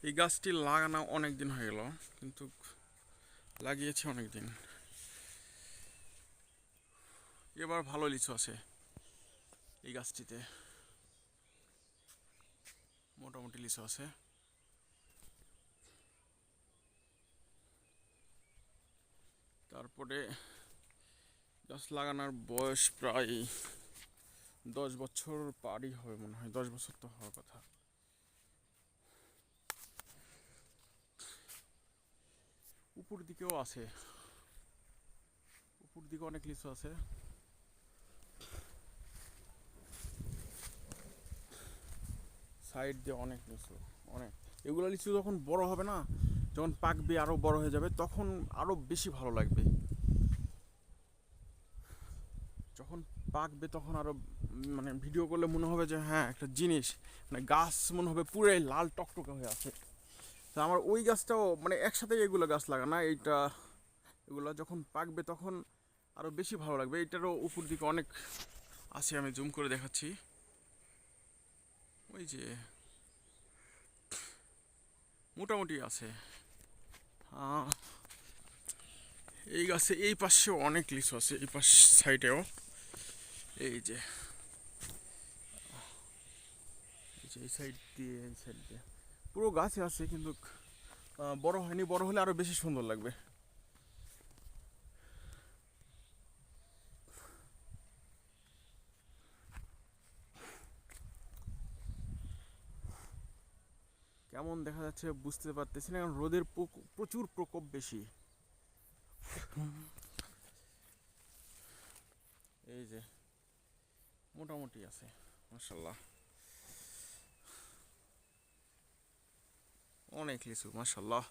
এই গাছটি লাগানো অনেক দিন হয়ে গেল, কিন্তু লাগিয়েছি অনেক দিন। এবার ভালো লিচু আছে এই গাছটিতে, মোটামুটি লিচু আছে। তারপরে গাছ লাগানোর বয়স প্রায় 10 বছর পারই হবে মনে হয়, 10 বছর তো হওয়ার কথা। উপর দিকেও আছে, উপর দিকে অনেক লিচু আছে। সাইড দিয়ে অনেক লিচু, অনেক। এগুলো লিচু যখন বড় হবে না, যখন পাকবে আরো বড় হয়ে যাবে, তখন আরো বেশি ভালো লাগবে। যখন পাকবে তখন আরো মানে ভিডিও করলে মনে হবে যে হ্যাঁ একটা জিনিস, মানে গাছ মনে হবে পুরাই লাল টকটকে হয়ে আছে। তা আমার ওই গাছটাও মানে একসাথে এগুলো গাছ লাগানা, এইটা এগুলো যখন পাকবে তখন আরো বেশি ভালো লাগবে। এইটারও উপর দিকে অনেক আছে, আমি জুম করে দেখাচ্ছি। ওই যে মোটামুটি আছে। এই গাছে এই পাশেও অনেক লিচু আছে, এই পাশ সাইডেও। এই যে এই সাইড দিয়ে, এই সাইড দিয়ে পুরো গাছে আছে, কিন্তু বড় হয়নি। বড় হলে আরো বেশি সুন্দর লাগবে। কেমন দেখা যাচ্ছে বুঝতে পারতেছি না, কারণ রোদের প্রচুর প্রকোপ বেশি। এই যে মোটামুটি আছে, মাশাল্লাহ, অনেক লিচু মাশাল্লাহ।